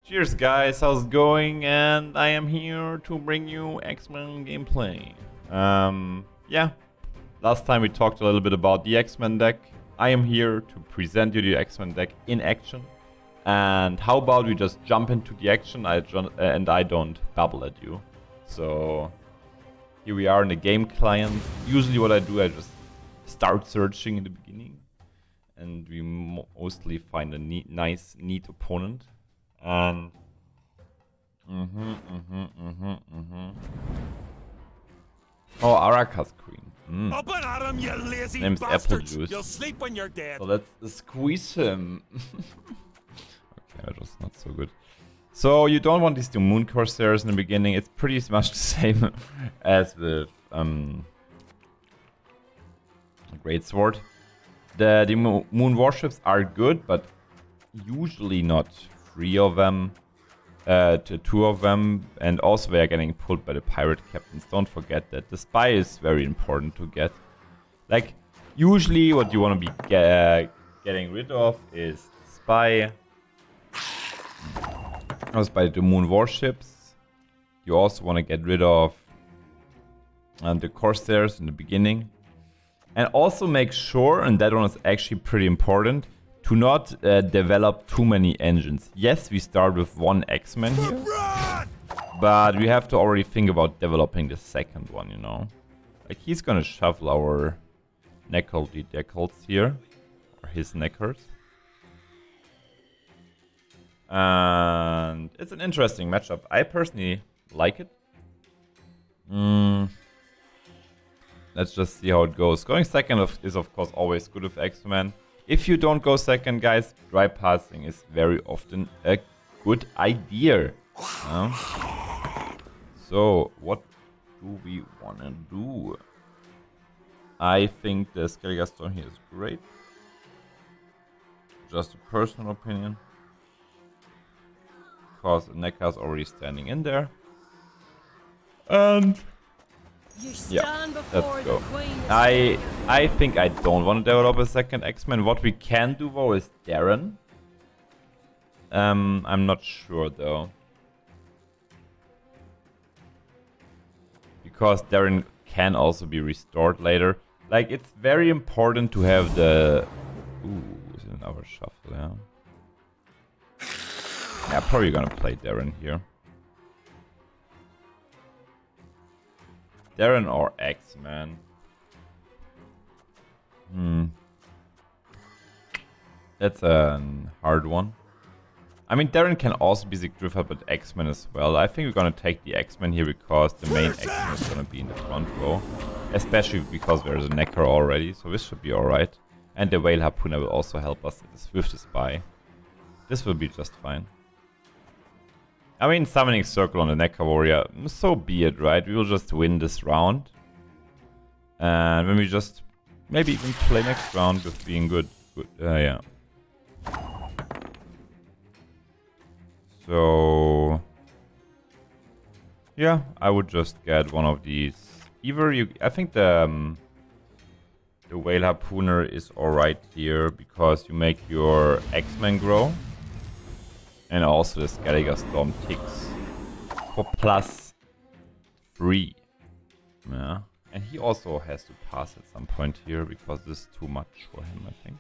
Cheers guys, how's it going? And I am here to bring you X-Men gameplay. Yeah, last time we talked a little bit about the X-Men deck. I am here to present you the X-Men deck in action. And how about we just jump into the action and I don't babble at you. So here we are in the game client. Usually what I do, I just start searching in the beginning. And we mostly find a nice, neat opponent. And Oh, Araka's queen. Open at him, you lazy Name's bastards! Apple Juice. You'll sleep when you're dead. So let's squeeze him. Okay, that was not so good. So you don't want these two Moon Corsairs in the beginning. It's pretty much the same as with Great Sword. The Moon Warships are good, but usually not 3 of them. To 2 of them, and also they are getting pulled by the pirate captains. Don't forget that. The spy is very important to get. Like, usually what you want to be getting rid of is the spy. Also by the Moon Warships. You also want to get rid of the Corsairs in the beginning. And also make sure, and that one is actually pretty important, to not develop too many engines. Yes, we start with 1 X-Men here, but we have to already think about developing the second one, you know? Like, he's gonna shuffle our Decals here, or his Neckers. And it's an interesting matchup. I personally like it. Let's just see how it goes. Going second is of course always good with X-Men. If you don't go second, guys, dry passing is very often a good idea. So, what do we want to do? I think the Skelliga Axeman here is great. Just a personal opinion. Because Nekka is already standing in there. And yeah, let's go. I think I don't want to develop a second X-Men. What we can do though is Darren. I'm not sure though. Because Darren can also be restored later. Like, it's very important to have the... Ooh, is it another shuffle, yeah? Yeah, probably gonna play Darren here. Darren or X-Man? That's a hard one. I mean, Darren can also be the Griffer, but X-Men as well. I think we're gonna take the X-Men here because the main X-Men is gonna be in the front row. Especially because there's a Necker already, so this should be alright. And the Whale Harpooner will also help us with the Spy. This will be just fine. I mean, summoning Circle on the Necker Warrior, so be it, right? We will just win this round. And when we just maybe even play next round with being good. Yeah. So yeah, I would just get one of these. Either you, I think the Whale Harpooner is alright here because you make your X-Men grow. And also the Skelliga Storm ticks for +3. Yeah. And he also has to pass at some point here because this is too much for him, I think.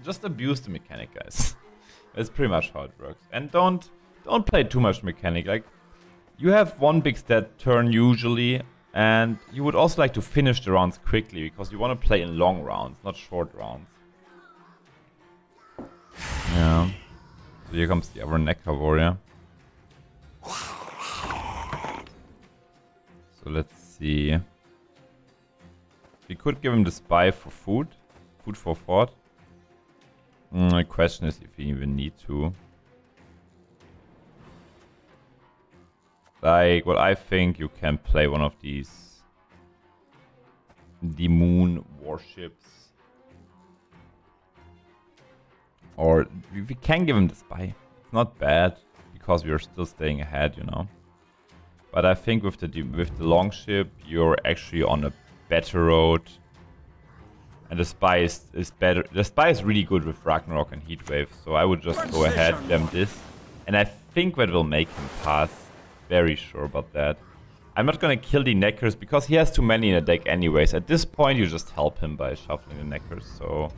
Just abuse the mechanic, guys. That's pretty much how it works. And don't play too much mechanic. Like, you have 1 big stat turn usually. And you would also like to finish the rounds quickly because you want to play in long rounds, not short rounds. Yeah. So here comes the other Necker Warrior. So let's see. We could give him the Spy for food. Food for thought. The question is if we even need to. Like, well, I think you can play one of these. The Moon Warships. Or we can give him the Spy. It's not bad because we are still staying ahead, you know. But I think with the Longship, you're actually on a better road And the spy is better. The spy is really good with Ragnarok and Heatwave, so I would just go ahead, them this. And I think that will make him pass. Very sure about that. I'm not gonna kill the Neckers because he has too many in the deck anyways. At this point, you just help him by shuffling the Neckers, so...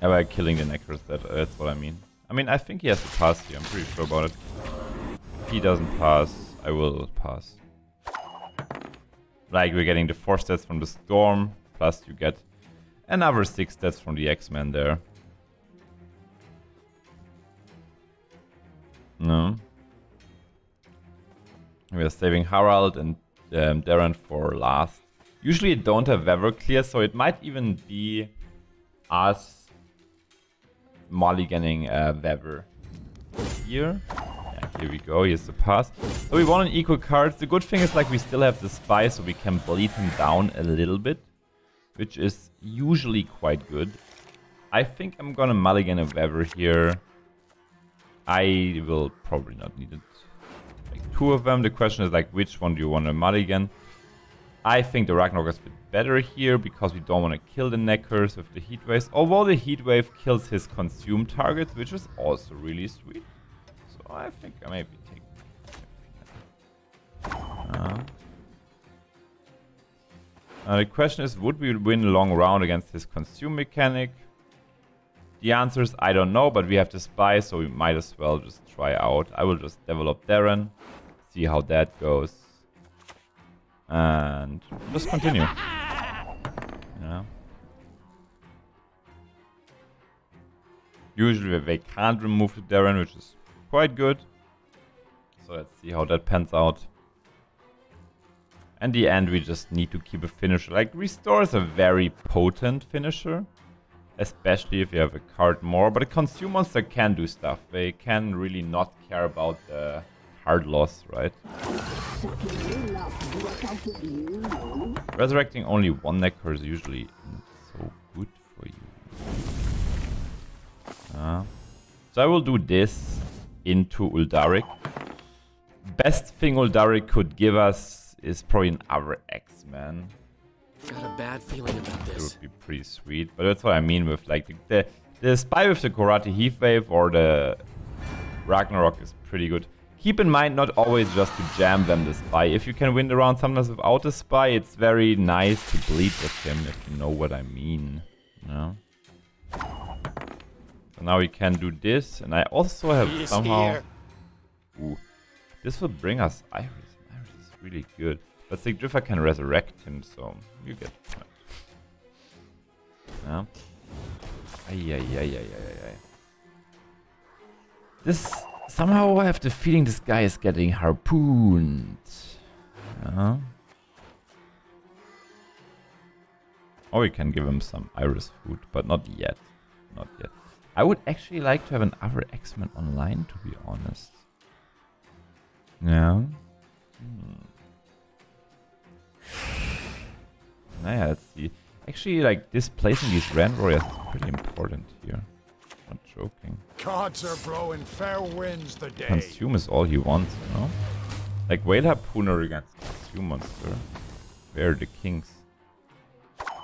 Yeah, by killing the Neckers, that's what I mean. I mean, I think he has to pass here, I'm pretty sure about it. If he doesn't pass, I will pass. Like, we're getting the 4 stats from the Storm, plus you get another 6 stats from the Axeman there. No. We are saving Harald and Darren for last. Usually I don't have Weather Clear, so it might even be us mulliganing Weather here. Yeah, here we go, here's the pass. So we won on equal cards. The good thing is like we still have the spy, so we can bleed him down a little bit, which is usually quite good. I think I'm gonna mulligan a Weather here. I will probably not need it. Like 2 of them. The question is like which one do you want to mulligan? I think the Ragnarok is a bit better here because we don't want to kill the Neckers with the Heatwaves. Although the Heatwave kills his consume targets, which is also really sweet. So I think I maybe take the question is, would we win a long round against his consume mechanic? The answer is I don't know, but we have the spy, so we might as well just try out. I will just develop Darren, see how that goes. And just continue. Yeah. Usually they can't remove the Darren, which is quite good. So let's see how that pans out. In the end, we just need to keep a finisher. Like, Restore is a very potent finisher. Especially if you have a card more. But a Consume monster can do stuff. They can really not care about the hard loss, right? Resurrecting only 1 Necker is usually so good for you. So I will do this into Uldaric. Best thing Uldaric could give us is probably another Axeman. Got a bad feeling about this. It would be pretty sweet, but that's what I mean with like the spy with the Karate Heatwave or the Ragnarok is pretty good. Keep in mind not always just to jam them the spy. If you can win the round sometimes without the spy, it's very nice to bleed with him, if you know what I mean. No? So now we can do this, and I also have somehow... Ooh, this will bring us Iris. Iris is really good. But Sigdrifa can resurrect him, so you get the point. Yeah. Ay. This... Somehow I have the feeling this guy is getting harpooned. Yeah. Or we can give him some Iris food, but not yet. Not yet. I would actually like to have another X-Men online, to be honest. Yeah. Naja, let's see. Actually, like, displacing these Rand Warriors is pretty important here. Not joking. Gods are blowing fair winds the day. Consume is all he wants, you know? Like, Whale Harpooner against Consume Monster. Where are the kings?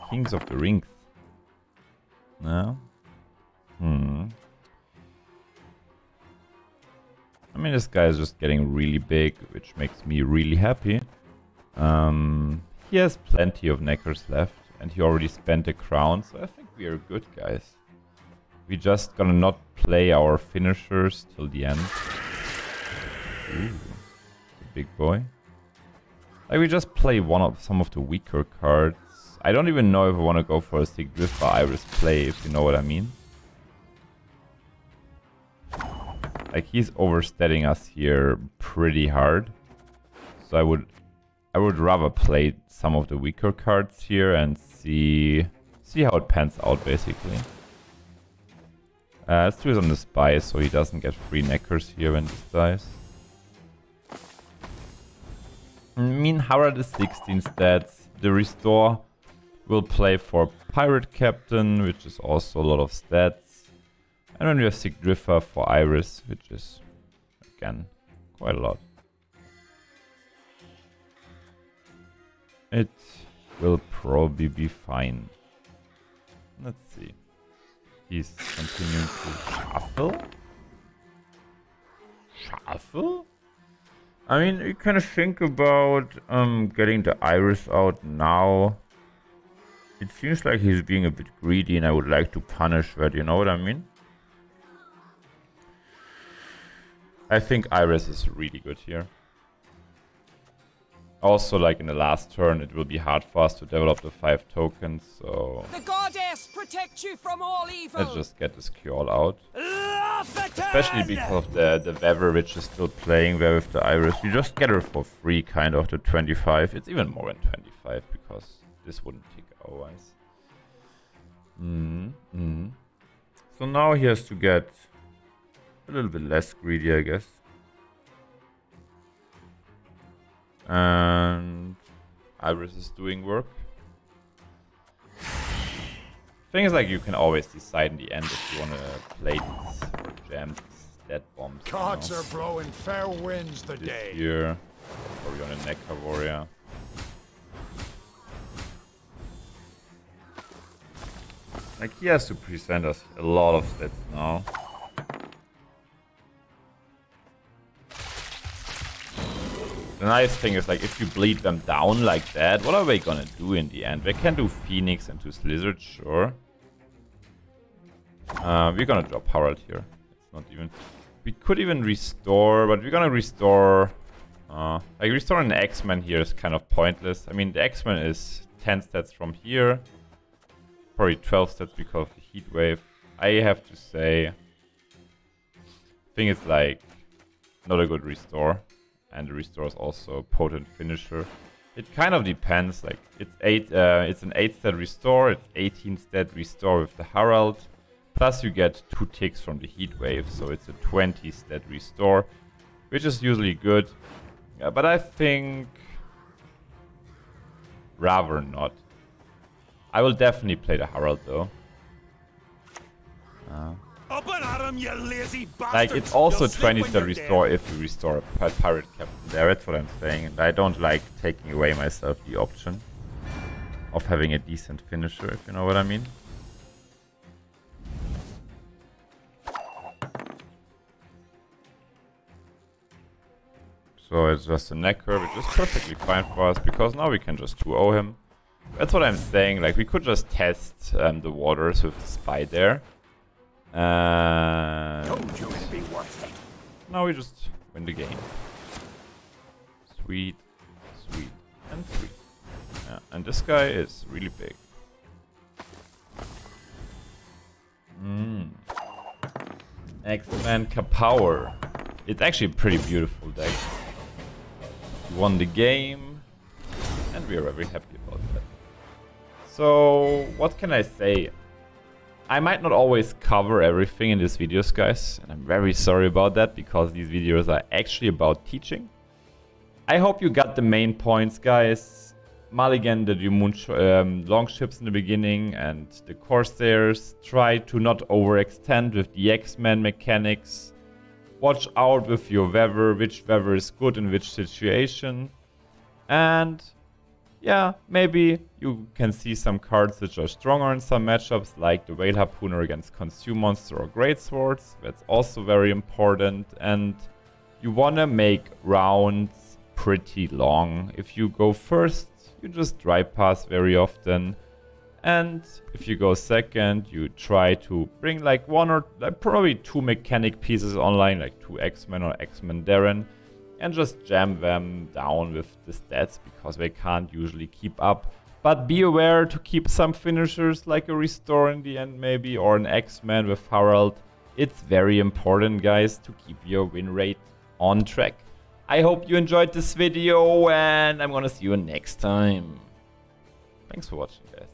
Kings of the rings. No? I mean, this guy is just getting really big, which makes me really happy. He has plenty of Neckers left, and he already spent a crown, so I think we are good, guys. We just gonna not play our finishers till the end. Ooh, a big boy. Like, we just play some of the weaker cards. I don't even know if I want to go for a Sigdrifa Iris play, if you know what I mean. Like, he's overstating us here pretty hard. So I would rather play some of the weaker cards here and see how it pans out, basically. Let's do it on the spy so he doesn't get free Neckers here when this dies. I mean, Harald is 16 stats. The Restore will play for Pirate Captain, which is also a lot of stats. And then we have Sigdrifa for Iris, which is, again, quite a lot. will probably be fine. Let's see. He's continuing to shuffle. Shuffle? I mean, you kind of think about getting the iris out now. It seems like he's being a bit greedy and I would like to punish that, you know what I mean? I think iris is really good here. Also, like in the last turn, it will be hard for us to develop the 5 tokens, so... The goddess protect you from all evil! Let's just get this cure out. Especially because of the Weather, which is still playing there with the iris. You just get her for free, kind of, to 25. It's even more than 25, because this wouldn't tick otherwise. So now he has to get a little bit less greedy, I guess. And iris is doing work. Thing is, like, you can always decide in the end if you want to play these or jam these dead bombs. Gods are blowing fair winds the This day. here, probably on a Neckar warrior. Like, he has to present us a lot of stats now. The nice thing is, like, if you bleed them down like that, what are they gonna do in the end? They can do Phoenix into Slizzard, sure. We're gonna drop Harald here. It's not even... We could even restore, but we're gonna restore... like, restoring an Axeman here is kind of pointless. I mean, the Axeman is 10 stats from here. Probably 12 stats because of the heat wave. I have to say... I think it's, like, not a good restore. And the restore is also a potent finisher. It kind of depends. Like, it's an 8 stat restore. It's 18 stat restore with the Harald. Plus you get 2 ticks from the heat wave, so it's a 20 stat restore, which is usually good. But I think rather not. I will definitely play the Harald though. Up and at him, you lazy bastards! Like, it's also You'll sleep 20 when star you're restore dead. if you restore a pirate captain there. That's what I'm saying. And I don't like taking away myself the option of having a decent finisher, if you know what I mean. So it's just a Neckar, which is perfectly fine for us, because now we can just 2-0 him. That's what I'm saying. Like, we could just test the waters with the spy there. Told you it'd be worth it. Now we just win the game. Sweet, sweet, and sweet. Yeah, and this guy is really big. Axeman Kapower. It's actually a pretty beautiful deck. We won the game, and we are very happy about that. So, what can I say? I might not always cover everything in these videos, guys, and I'm very sorry about that, because these videos are actually about teaching. I hope you got the main points, guys. Mulligan did your longships in the beginning, and the Corsairs. Try to not overextend with the X-Men mechanics. Watch out with your weather, which weather is good in which situation. And yeah, maybe you can see some cards which are stronger in some matchups, like the Whale Harpooner against Consume Monster or Greatswords. That's also very important. And you want to make rounds pretty long. If you go first, you just dry pass very often. And if you go second, you try to bring like one or probably 2 mechanic pieces online, like 2 X-Men or X-Men Darren, and just jam them down with the stats, because they can't usually keep up. But be aware to keep some finishers, like a Restore in the end maybe, or an X-Men with Harald. It's very important, guys, to keep your win rate on track. I hope you enjoyed this video, and I'm gonna see you next time. Thanks for watching, guys.